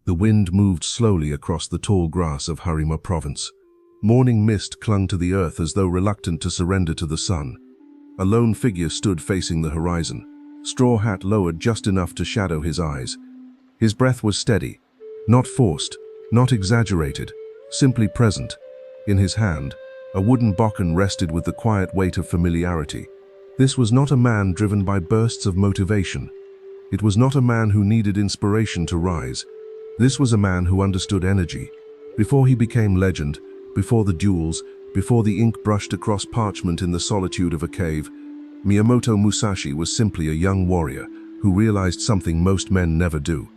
The wind moved slowly across the tall grass of Harima province. Morning mist clung to the earth as though reluctant to surrender to the sun. A lone figure stood facing the horizon, straw hat lowered just enough to shadow his eyes. His breath was steady, not forced, not exaggerated, simply present. In his hand, a wooden bokken rested with the quiet weight of familiarity. This was not a man driven by bursts of motivation. It was not a man who needed inspiration to rise. This was a man who understood energy. Before he became legend, before the duels, before the ink brushed across parchment in the solitude of a cave, Miyamoto Musashi was simply a young warrior who realized something most men never do.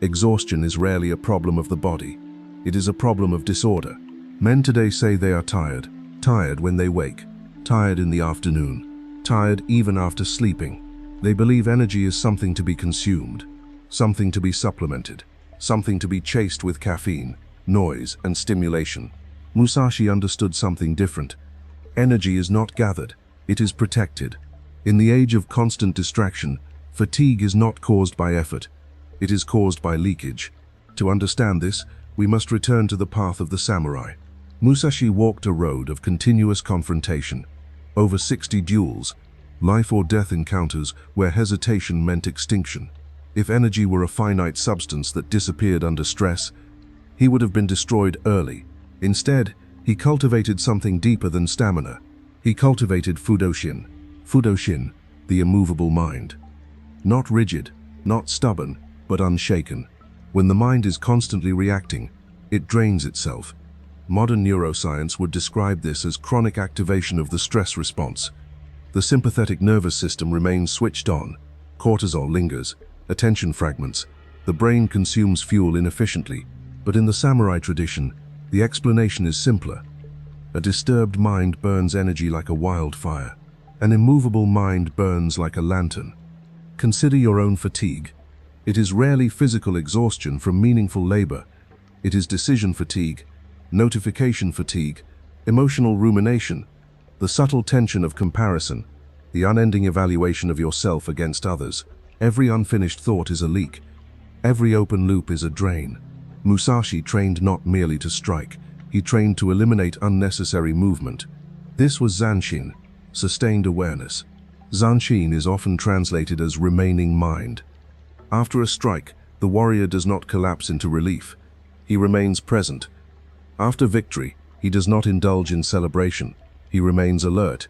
Exhaustion is rarely a problem of the body. It is a problem of disorder. Men today say they are tired, tired when they wake, tired in the afternoon, tired even after sleeping. They believe energy is something to be consumed, something to be supplemented, something to be chased with caffeine, noise, and stimulation. Musashi understood something different. Energy is not gathered, it is protected. In the age of constant distraction, fatigue is not caused by effort, it is caused by leakage. To understand this, we must return to the path of the samurai. Musashi walked a road of continuous confrontation. Over 60 duels, life or death encounters where hesitation meant extinction. If energy were a finite substance that disappeared under stress, he would have been destroyed early. Instead, he cultivated something deeper than stamina. He cultivated Fudoshin. Fudoshin, the immovable mind. Not rigid, not stubborn, but unshaken. When the mind is constantly reacting, it drains itself. Modern neuroscience would describe this as chronic activation of the stress response. The sympathetic nervous system remains switched on. Cortisol lingers, attention fragments. The brain consumes fuel inefficiently. But in the samurai tradition, the explanation is simpler. A disturbed mind burns energy like a wildfire. An immovable mind burns like a lantern. Consider your own fatigue. It is rarely physical exhaustion from meaningful labor. It is decision fatigue, notification fatigue, emotional rumination, the subtle tension of comparison, the unending evaluation of yourself against others. Every unfinished thought is a leak. Every open loop is a drain. Musashi trained not merely to strike, he trained to eliminate unnecessary movement. This was Zanshin, sustained awareness. Zanshin is often translated as remaining mind. After a strike, the warrior does not collapse into relief. He remains present. After victory, he does not indulge in celebration. He remains alert.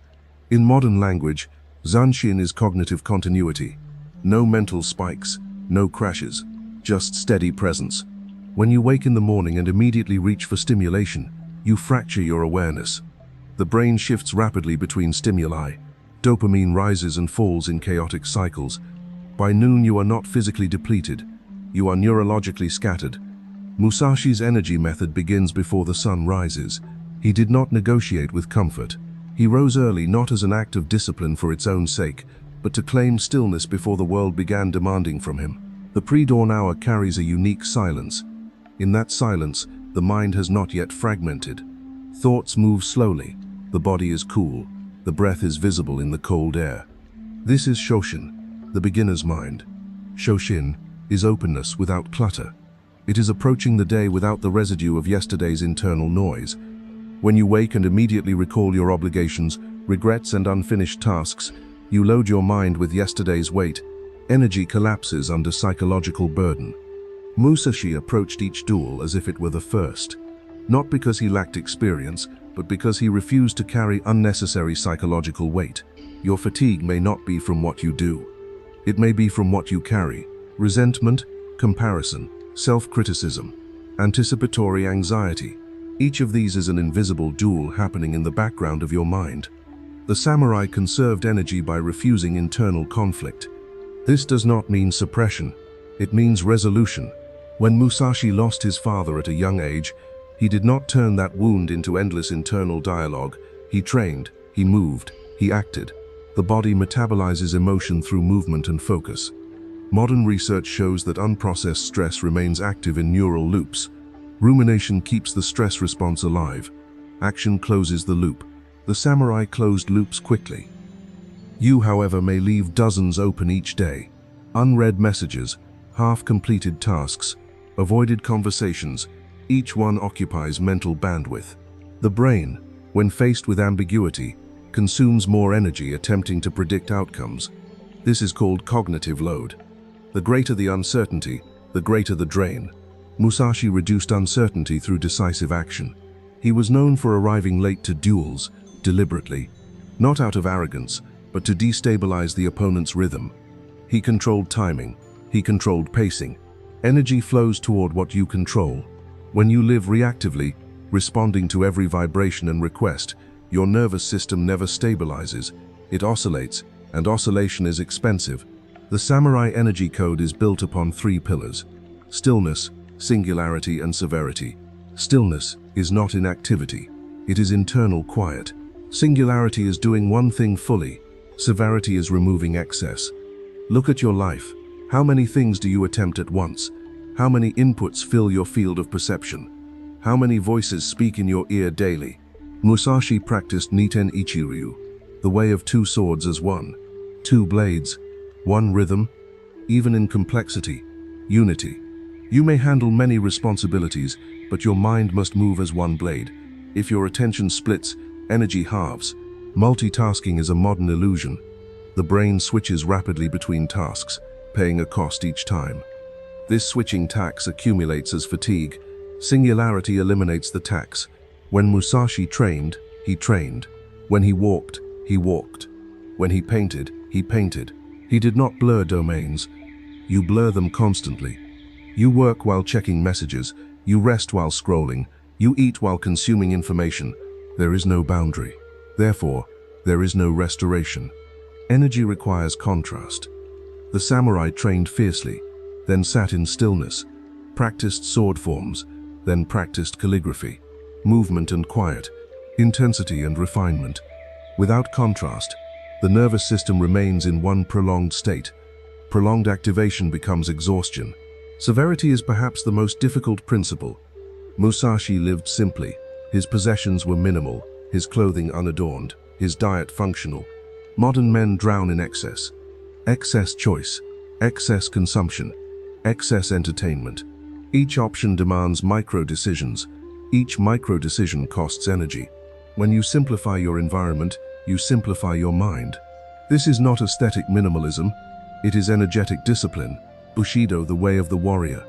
In modern language, Zanshin is cognitive continuity. No mental spikes, no crashes, just steady presence. When you wake in the morning and immediately reach for stimulation, you fracture your awareness. The brain shifts rapidly between stimuli. Dopamine rises and falls in chaotic cycles. By noon you are not physically depleted. You are neurologically scattered. Musashi's energy method begins before the sun rises. He did not negotiate with comfort. He rose early not as an act of discipline for its own sake, but to claim stillness before the world began demanding from him. The pre-dawn hour carries a unique silence. In that silence, the mind has not yet fragmented. Thoughts move slowly. The body is cool. The breath is visible in the cold air. This is Shoshin, the beginner's mind. Shoshin is openness without clutter. It is approaching the day without the residue of yesterday's internal noise. When you wake and immediately recall your obligations, regrets and unfinished tasks, you load your mind with yesterday's weight. Energy collapses under psychological burden. Musashi approached each duel as if it were the first. Not because he lacked experience, but because he refused to carry unnecessary psychological weight. Your fatigue may not be from what you do. It may be from what you carry. Resentment, comparison, self-criticism, anticipatory anxiety. Each of these is an invisible duel happening in the background of your mind. The samurai conserved energy by refusing internal conflict. This does not mean suppression. It means resolution. When Musashi lost his father at a young age, he did not turn that wound into endless internal dialogue. He trained, he moved, he acted. The body metabolizes emotion through movement and focus. Modern research shows that unprocessed stress remains active in neural loops. Rumination keeps the stress response alive. Action closes the loop. The samurai closed loops quickly. You, however, may leave dozens open each day. Unread messages, half-completed tasks, avoided conversations. Each one occupies mental bandwidth. The brain, when faced with ambiguity, consumes more energy attempting to predict outcomes. This is called cognitive load. The greater the uncertainty, the greater the drain. Musashi reduced uncertainty through decisive action. He was known for arriving late to duels, deliberately, not out of arrogance, but to destabilize the opponent's rhythm. He controlled timing. He controlled pacing. Energy flows toward what you control. When you live reactively, responding to every vibration and request, your nervous system never stabilizes. It oscillates, and oscillation is expensive. The samurai energy code is built upon 3 pillars: stillness, singularity, and severity. Stillness is not inactivity. It is internal quiet. Singularity is doing one thing fully. Severity is removing excess. Look at your life. How many things do you attempt at once? How many inputs fill your field of perception? How many voices speak in your ear daily? Musashi practiced Niten Ichiryu, the way of 2 swords as one. 2 blades, 1 rhythm. Even in complexity, unity. You may handle many responsibilities, but your mind must move as 1 blade. If your attention splits, energy halves. Multitasking is a modern illusion. The brain switches rapidly between tasks, paying a cost each time. This switching tax accumulates as fatigue. Singularity eliminates the tax. When Musashi trained, he trained. When he walked, he walked. When he painted, he painted. He did not blur domains. You blur them constantly. You work while checking messages. You rest while scrolling. You eat while consuming information. There is no boundary. Therefore, there is no restoration. Energy requires contrast. The samurai trained fiercely, then sat in stillness, practiced sword forms, then practiced calligraphy, movement and quiet, intensity and refinement. Without contrast, the nervous system remains in one prolonged state. Prolonged activation becomes exhaustion. Severity is perhaps the most difficult principle. Musashi lived simply. His possessions were minimal, his clothing unadorned, his diet functional. Modern men drown in excess. Excess choice, excess consumption, excess entertainment. Each option demands micro-decisions. Each micro-decision costs energy. When you simplify your environment, you simplify your mind. This is not aesthetic minimalism. It is energetic discipline. Bushido, the way of the warrior,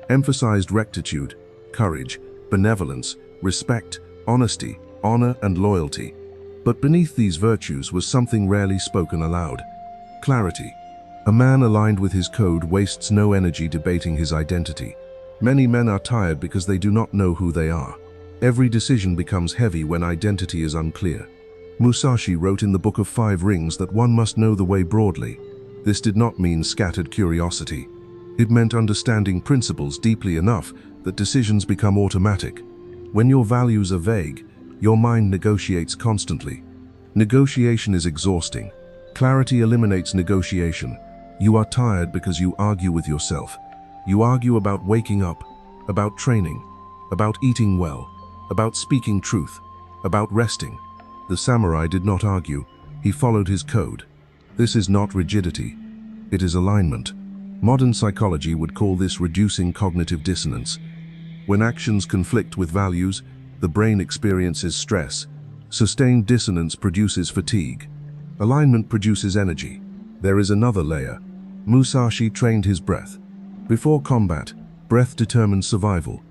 emphasized rectitude, courage, benevolence, respect, honesty, honor, and loyalty. But beneath these virtues was something rarely spoken aloud: clarity. A man aligned with his code wastes no energy debating his identity. Many men are tired because they do not know who they are. Every decision becomes heavy when identity is unclear. Musashi wrote in the Book of 5 Rings that one must know the way broadly. This did not mean scattered curiosity. It meant understanding principles deeply enough that decisions become automatic. When your values are vague, your mind negotiates constantly. Negotiation is exhausting. Clarity eliminates negotiation. You are tired because you argue with yourself. You argue about waking up, about training, about eating well, about speaking truth, about resting. The samurai did not argue. He followed his code. This is not rigidity. It is alignment. Modern psychology would call this reducing cognitive dissonance. When actions conflict with values, the brain experiences stress. Sustained dissonance produces fatigue. Alignment produces energy. There is another layer. Musashi trained his breath. Before combat, breath determines survival.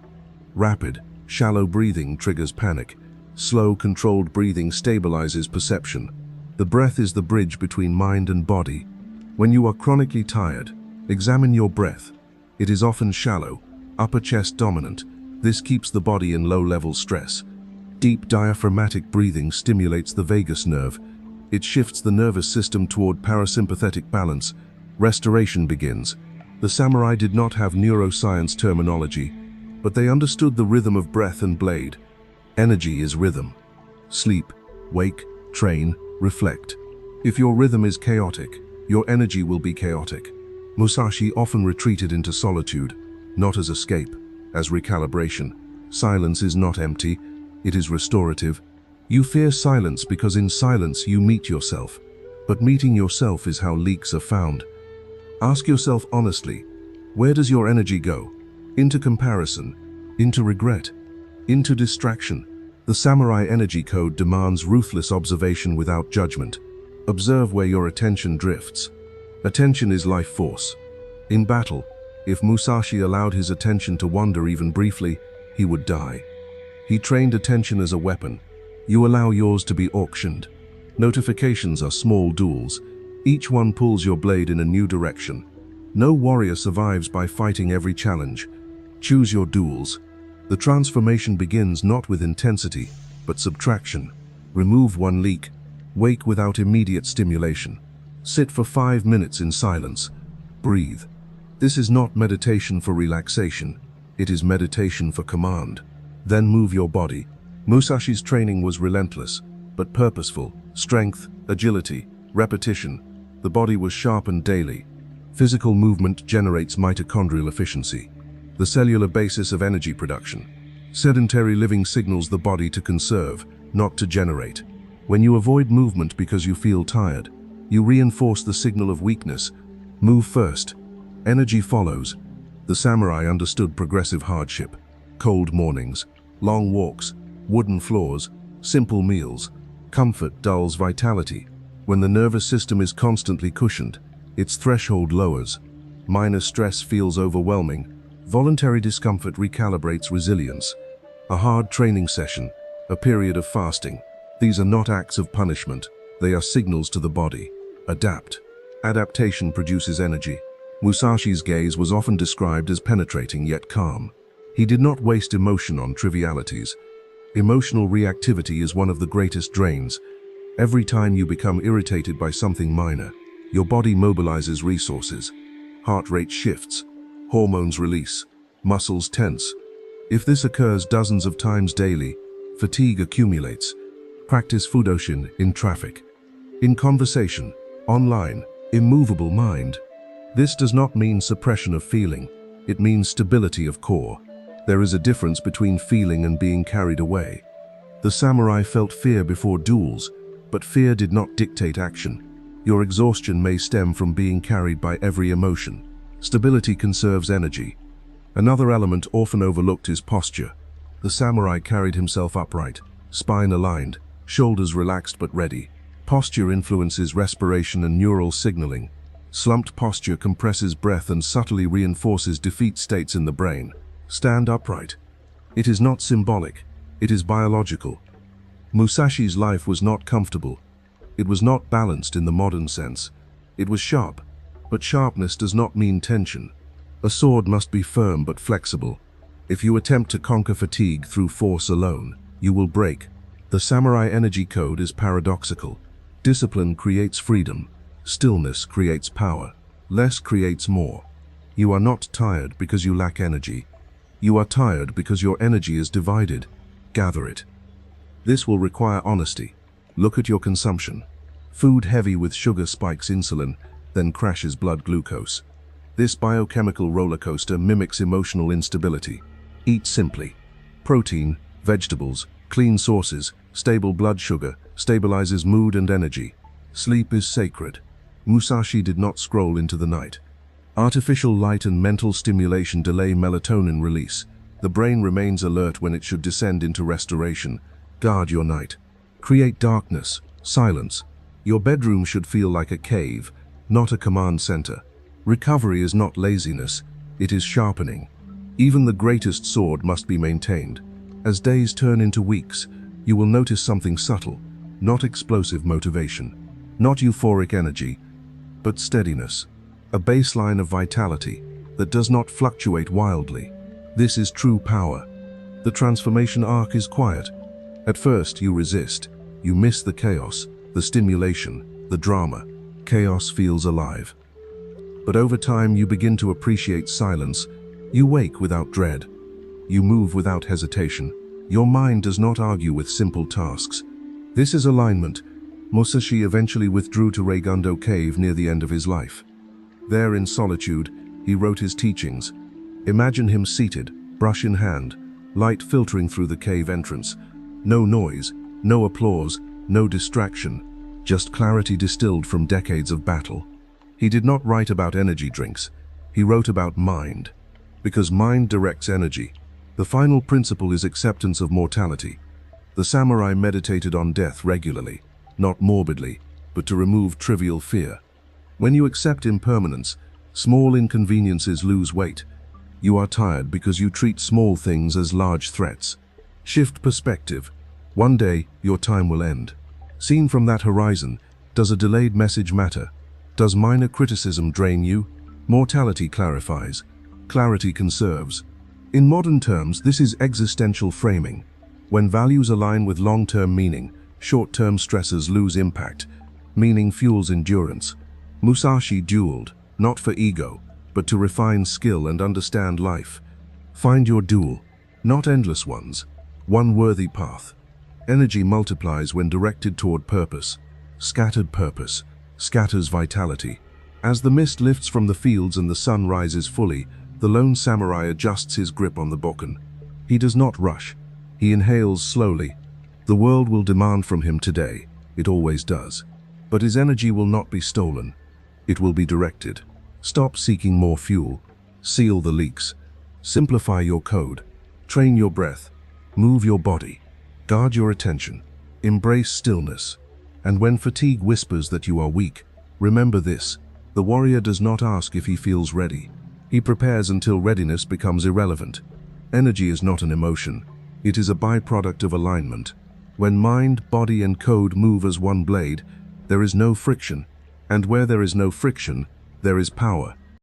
Rapid, shallow breathing triggers panic. Slow, controlled breathing stabilizes perception. The breath is the bridge between mind and body. When you are chronically tired, examine your breath. It is often shallow, upper chest dominant. This keeps the body in low-level stress. Deep diaphragmatic breathing stimulates the vagus nerve. It shifts the nervous system toward parasympathetic balance. Restoration begins. The samurai did not have neuroscience terminology, but they understood the rhythm of breath and blade. Energy is rhythm. Sleep, wake, train, reflect. If your rhythm is chaotic, your energy will be chaotic. Musashi often retreated into solitude, not as escape, as recalibration. Silence is not empty, it is restorative. You fear silence because in silence you meet yourself. But meeting yourself is how leaks are found. Ask yourself honestly, where does your energy go? into comparison, into regret, into distraction. The samurai energy code demands ruthless observation without judgment. Observe where your attention drifts. Attention is life force. In battle, if Musashi allowed his attention to wander even briefly, he would die. He trained attention as a weapon. You allow yours to be auctioned. Notifications are small duels. Each one pulls your blade in a new direction. No warrior survives by fighting every challenge. Choose your duels. The transformation begins not with intensity, but subtraction. Remove one leak. Wake without immediate stimulation. Sit for 5 minutes in silence. Breathe. This is not meditation for relaxation. It is meditation for command. Then move your body. Musashi's training was relentless, but purposeful. Strength, agility, repetition. The body was sharpened daily. Physical movement generates mitochondrial efficiency, the cellular basis of energy production. Sedentary living signals the body to conserve, not to generate. When you avoid movement because you feel tired, you reinforce the signal of weakness. Move first. Energy follows. The samurai understood progressive hardship. Cold mornings, long walks, wooden floors, simple meals. Comfort dulls vitality. When the nervous system is constantly cushioned, its threshold lowers. Minor stress feels overwhelming. Voluntary discomfort recalibrates resilience. A hard training session, a period of fasting. These are not acts of punishment. They are signals to the body. Adapt. Adaptation produces energy. Musashi's gaze was often described as penetrating yet calm. He did not waste emotion on trivialities. Emotional reactivity is one of the greatest drains. Every time you become irritated by something minor, your body mobilizes resources. Heart rate shifts, hormones release, muscles tense. If this occurs dozens of times daily, fatigue accumulates. Practice Fudoshin in traffic, in conversation, online. Immovable mind. This does not mean suppression of feeling. It means stability of core. There is a difference between feeling and being carried away. The samurai felt fear before duels, but fear did not dictate action. Your exhaustion may stem from being carried by every emotion. Stability conserves energy. Another element often overlooked is posture. The samurai carried himself upright, spine aligned, shoulders relaxed but ready. Posture influences respiration and neural signaling. Slumped posture compresses breath and subtly reinforces defeat states in the brain. Stand upright. It is not symbolic, it is biological. Musashi's life was not comfortable. It was not balanced in the modern sense. It was sharp, but sharpness does not mean tension. A sword must be firm but flexible. If you attempt to conquer fatigue through force alone, you will break. The samurai energy code is paradoxical. Discipline creates freedom. Stillness creates power. Less creates more. You are not tired because you lack energy. You are tired because your energy is divided. Gather it. This will require honesty. Look at your consumption. Food heavy with sugar spikes insulin, then crashes blood glucose. This biochemical roller coaster mimics emotional instability. Eat simply. Protein, vegetables, clean sources, stable blood sugar, stabilizes mood and energy. Sleep is sacred. Musashi did not scroll into the night. Artificial light and mental stimulation delay melatonin release. The brain remains alert when it should descend into restoration. Guard your night. Create darkness, silence. Your bedroom should feel like a cave, not a command center. Recovery is not laziness, it is sharpening. Even the greatest sword must be maintained. As days turn into weeks, you will notice something subtle, not explosive motivation, not euphoric energy, but steadiness. A baseline of vitality that does not fluctuate wildly. This is true power. The transformation arc is quiet. At first you resist. You miss the chaos, the stimulation, the drama. Chaos feels alive. But over time you begin to appreciate silence. You wake without dread. You move without hesitation. Your mind does not argue with simple tasks. This is alignment. Musashi eventually withdrew to Reigundo Cave near the end of his life. There in solitude, he wrote his teachings. Imagine him seated, brush in hand, light filtering through the cave entrance. No noise, no applause, no distraction, just clarity distilled from decades of battle. He did not write about energy drinks. He wrote about mind. Because mind directs energy. The final principle is acceptance of mortality. The samurai meditated on death regularly, not morbidly, but to remove trivial fear. When you accept impermanence, small inconveniences lose weight. You are tired because you treat small things as large threats. Shift perspective. One day, your time will end. Seen from that horizon, does a delayed message matter? Does minor criticism drain you? Mortality clarifies. Clarity conserves. In modern terms, this is existential framing. When values align with long-term meaning, short-term stressors lose impact. Meaning fuels endurance. Musashi dueled, not for ego, but to refine skill and understand life. Find your duel, not endless ones. One worthy path. Energy multiplies when directed toward purpose. Scattered purpose scatters vitality. As the mist lifts from the fields and the sun rises fully, the lone samurai adjusts his grip on the bokken. He does not rush. He inhales slowly. The world will demand from him today. It always does. But his energy will not be stolen. It will be directed. Stop seeking more fuel. Seal the leaks. Simplify your code. Train your breath. Move your body. Guard your attention. Embrace stillness. And when fatigue whispers that you are weak, remember this: the warrior does not ask if he feels ready. He prepares until readiness becomes irrelevant. Energy is not an emotion. It is a byproduct of alignment. When mind, body, and code move as one blade, there is no friction. And where there is no friction, there is power.